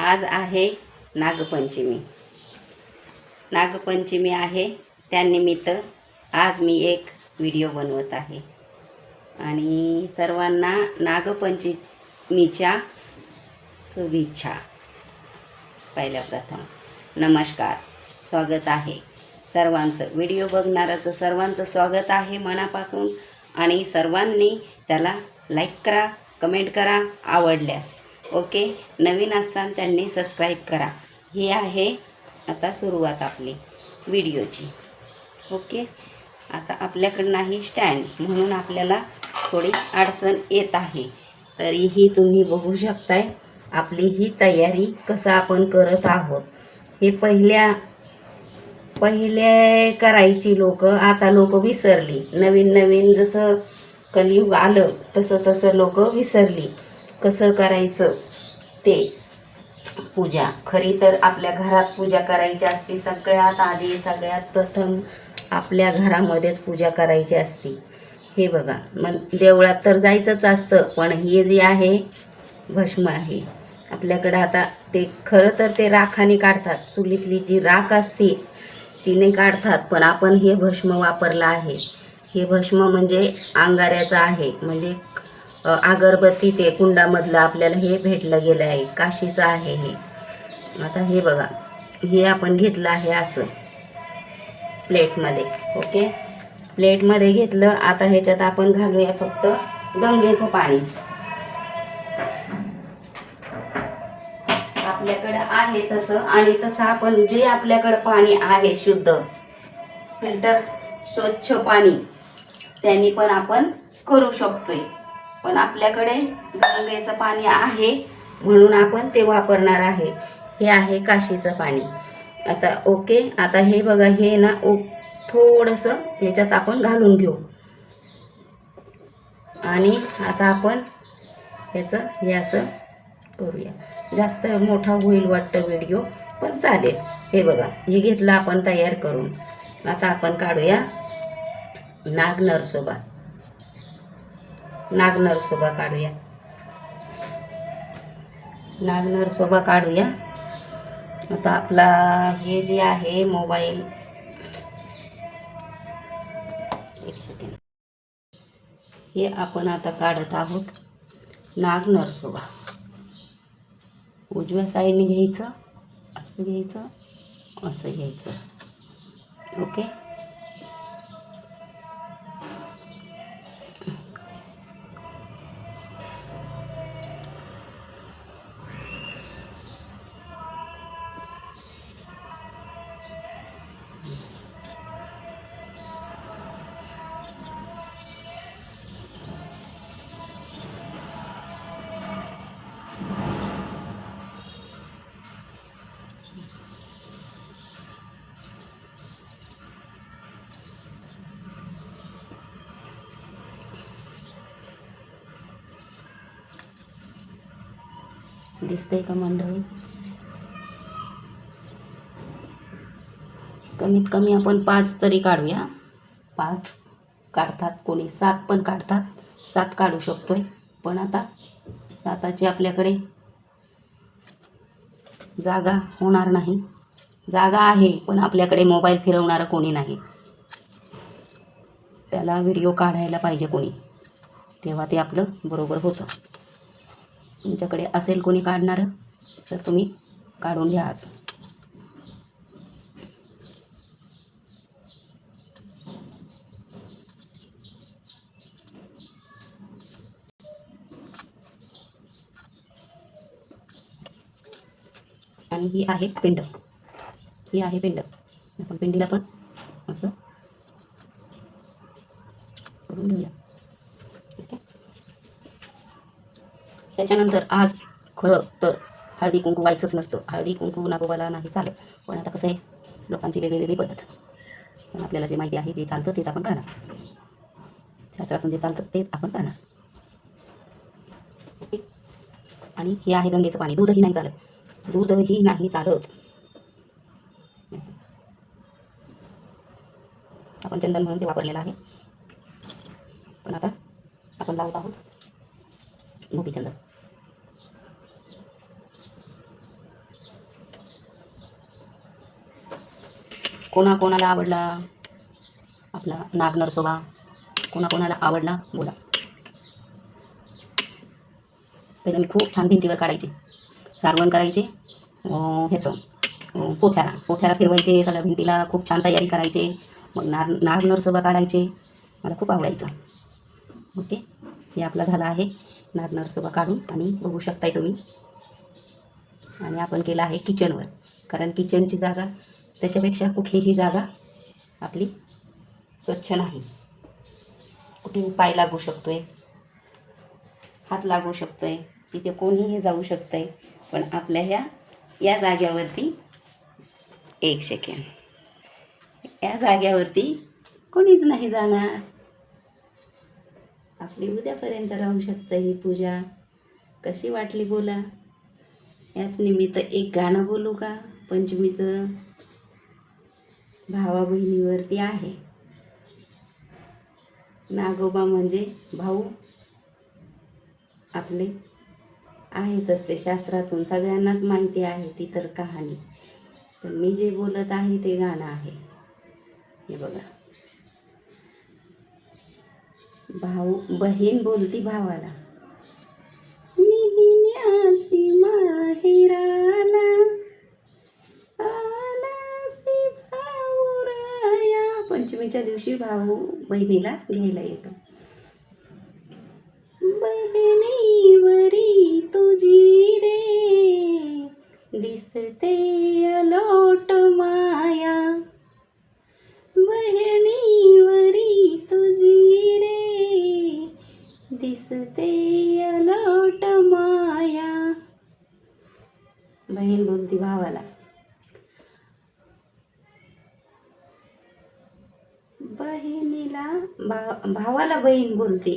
आज आहे नागपंचमी. नागपंचमी आहे, त्यानिमित्त आज मी एक व्हिडिओ बनवत आहे आणि सर्वांना नागपंचमीच्या शुभेच्छा. पहिल्या प्रथम नमस्कार, स्वागत आहे सर्वांचं. व्हिडिओ बघणाऱ्याचं सर्वांचं स्वागत आहे मनापासून आणि सर्वांनी त्याला लाईक करा, कमेंट करा आवडल्यास. ओके, नवीन असताना त्यांनी सबस्क्राईब करा. ही आहे आता सुरुवात आपली व्हिडिओची. ओके, आता आपल्याकडं नाही स्टँड, म्हणून आपल्याला थोडी अडचण येत आहे. तरीही तुम्ही बघू शकताय आपली ही तयारी कसं आपण करत आहोत. हे पहिले करायची लोक, आता लोक विसरली. नवीन जसं कलियुग आलं तसं लोक विसरली कसं करायचं ते. पूजा खरी तर आपल्या घरात पूजा करायची असते. सगळ्यात आधी सगळ्यात प्रथम आपल्या घरामध्येच पूजा करायची असते. हे बघा, मग देवळात तर जायचंच असतं, पण हे जे आहे भस्म आहे आपल्याकडं. आता ते खरं तर ते राखाने काढतात, चुलीतली जी राख असते तिने काढतात, पण आपण हे भस्म वापरलं आहे. हे भस्म म्हणजे अंगाऱ्याचं आहे, म्हणजे अगरबत्ती ते कुंडामधलं आपल्याला हे भेटलं गेलं आहे, काशीचं आहे हे. आता हे बघा, हे आपण घेतलं आहे असं प्लेटमध्ये. ओके, प्लेटमध्ये घेतलं. आता ह्याच्यात आपण घालूया फक्त गंगेचं पाणी. आपल्याकडं आहे तसं, आणि तसं आपण जे आपल्याकडं पाणी आहे शुद्ध फिल्टर स्वच्छ पाणी त्यांनी पण आपण करू शकतोय. पण आपल्याकडे गंगेचं पाणी आहे म्हणून आपण ते वापरणार आहे. हे आहे काशीचं पाणी. आता ओके, आता हे बघा, हे ना थोडंसं ह्याच्यात आपण घालून घेऊ आणि आता आपण ह्याचं हे असं करूया. जास्त मोठा होईल वाटतं व्हिडिओ, पण चालेल. हे बघा, हे घेतलं आपण तयार करून. आता आपण काढूया नागनरसोबा काढूया. नागनरसोबा काढूया. आता आपला हे जे आहे मोबाईल, एक सेकंड, हे आपण आता काढत आहोत नागनरसोबा. उजव्या साईडने घ्यायचं, असं घ्यायचं, असं घ्यायचं. ओके, दिसतंय का मंडळी? कमीत कमी आपण 5 तरी काढूया. 5 काढतात, कोणी 7 पण काढतात. 7 काढू शकतोय, पण आता 7ची आपल्याकडे जागा होणार नाही. जागा आहे पण आपल्याकडे मोबाईल फिरवणारं कोणी नाही. त्याला व्हिडिओ काढायला पाहिजे कोणी, तेव्हा ते आपलं बरोबर होतं. तुमच्याकडे असेल कोणी काढणारं तर तुम्ही काढून घ्या आज. आणि ही आहे पिंड, ही आहे पिंड. आपण पिंडीला पण असं करून घेऊया. त्याच्यानंतर आज खरं तर हळदी कुंकू व्हायचंच नसतं. हळदी कुंकू नागोबाला नाही चालत, पण आता कसं आहे, लोकांची वेगळी पद्धत. पण आपल्याला जे माहिती आहे, जे चालतं तेच आपण करणार. शास्त्रातून जे चालतं तेच आपण करणार. आणि हे आहे गंगेचं पाणी. दूधही नाही चालत, दूधही नाही चालत. आपण चंदन म्हणून ते वापरलेलं आहे, पण आता आपण लावत आहोत गोपीचंदन. कोणाकोणाला आवडला आपला नाग नरसोबा? कोणाकोणाला आवडला बोला. पहिलं मी खूप छान भिंतीवर काढायचे, सारवण करायचे ह्याचं पोथ्याला फिरवायचे, सगळ्या भिंतीला खूप छान तयारी करायचे. मग नाग नरसोबा काढायचे, मला खूप आवडायचं. ओके, हे आपला झाला आहे नाग नरसोबा काढून, आणि बघू शकताय तुम्ही. आणि आपण केला आहे किचनवर, कारण किचनची जागा त्याच्यापेक्षा कुठलीही जागा आपली स्वच्छ नाही. कुठे पाय लागू शकतोय, हात लागू शकतोय, तिथे कोणीही जाऊ शकतंय, पण आपल्या या जाग्यावरती एक सेकंड, या जाग्यावरती कोणीच नाही जाणार. आपली उद्यापर्यंत राहू शकतं ही पूजा. कशी वाटली बोला. याच निमित्त एक गाणं बोलू का पंचमीचं? भावा बहिणीवरती आहे. नागोबा म्हणजे भाऊ आपले आहेतच, ते शास्त्रातून सगळ्यांनाच माहिती आहे ती तर कहाणी. पण मी जे बोलत आहे ते गाणं आहे. हे बघा, बहीण बोलती भावाला, निहिन्यासी माहेराला आलासी भाऊराया. पंचमीच्या दिवशी भाऊ बहिणीला घ्यायला येतो. बहिणीवरी तुझी रे दिसते अलोट माया, बहिणीवरी तुझी रे दिसते अलोट माया. बहीण बोलती भावाला, बहिणीला भावाला बहीण बोलते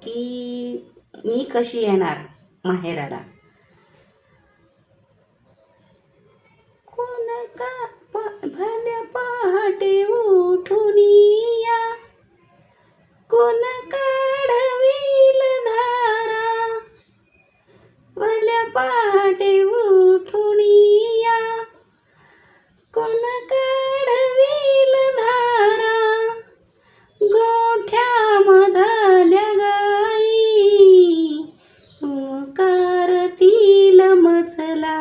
की मी कशी येणार माहेराला. कोण का भल्या पहाटे उठून या, कोण काढवील धारा, भल्या पहाटे उठून या, कोण काढवील धारा, गोठ्यामधल्या गाई ओंकारतील मजला,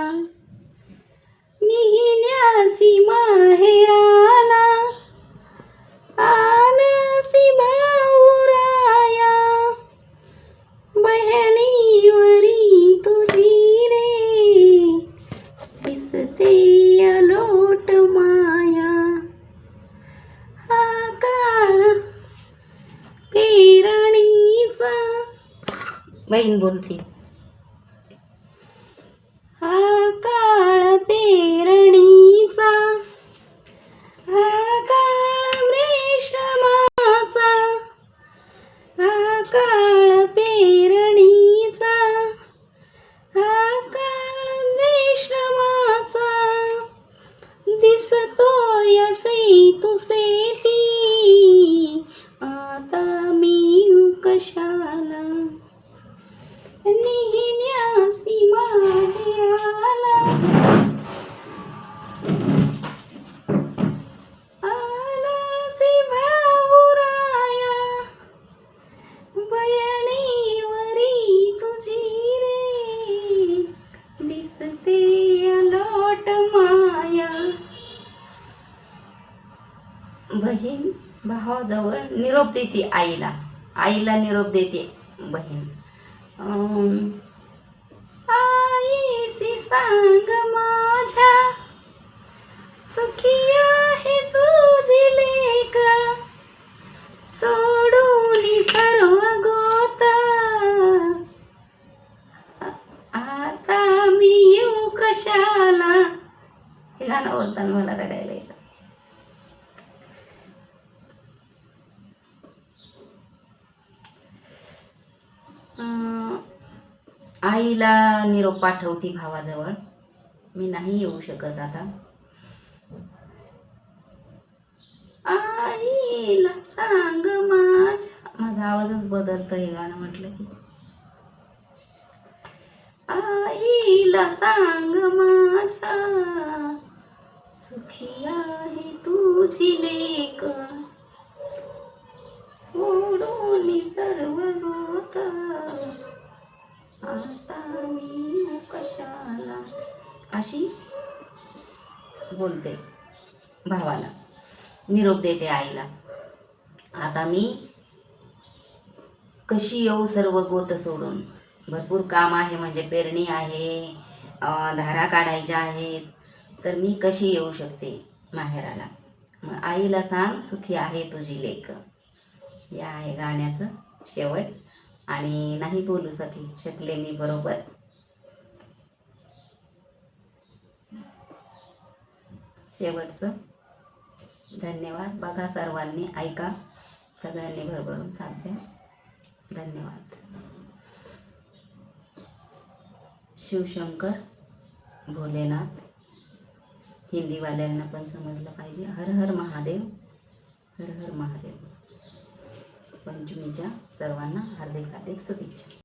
निहिन्यासी माहेराला आलासी भाऊराया, बहिणीवरी तुझी रे दिसते अलोट माया. हा काळ पेरणीचा, बहीण बोलती, हा काळ पेरणीचा, हा काळ रेशमाचा, हा काळ पेरणीचा, हा काळ रेशमाचा, दिसतोय असे तुसे ती आता मी कशाला, निहिन्यासी माहेराला आलासी भाऊराया, बहिणीवरी तुझी रे दिसते अलोट माया. बहीण भावाजवळ निरोप देते आईला निरोप देते बहीण. आईसी सांग माझ्या सुखी आहे तुझी लेक, सोडून सर्व गोत आता मी येऊ कशाला. हे गाणं बोलताना मला रडायला येतं. आईला निरोप पाठवती भावाजवळ, मी नाही येऊ शकत आता. आईला सांग माझा आवाजच बदलतो हे गाणं म्हटलं की. आईला सांग माझ्या सुखी आहे तू तुझी लेक, सोडून सर्व गोत, आता मी कशाला, अशी बोलते भावाला, निरोप देते आईला. आता मी कशी येऊ सर्व गोत सोडून, भरपूर काम आहे, म्हणजे पेरणी आहे, धारा काढायच्या आहेत, तर मी कशी येऊ शकते माहेराला. मग आईला सांग सुखी आहे तुझी लेक. या आहे गाण्याचं शेवट. आणि नाही बोलू शकले मी बरोबर. शेवटचं धन्यवाद. बघा सर्वांनी, ऐका, सगळ्यांनी भरभरून साथ द्या. धन्यवाद. शिवशंकर भोलेनाथ, हिंदीवाल्यांना पण समजलं पाहिजे. हर हर महादेव, हर हर महादेव. पंचमीच्या सर्वांना हार्दिक हार्दिक शुभेच्छा.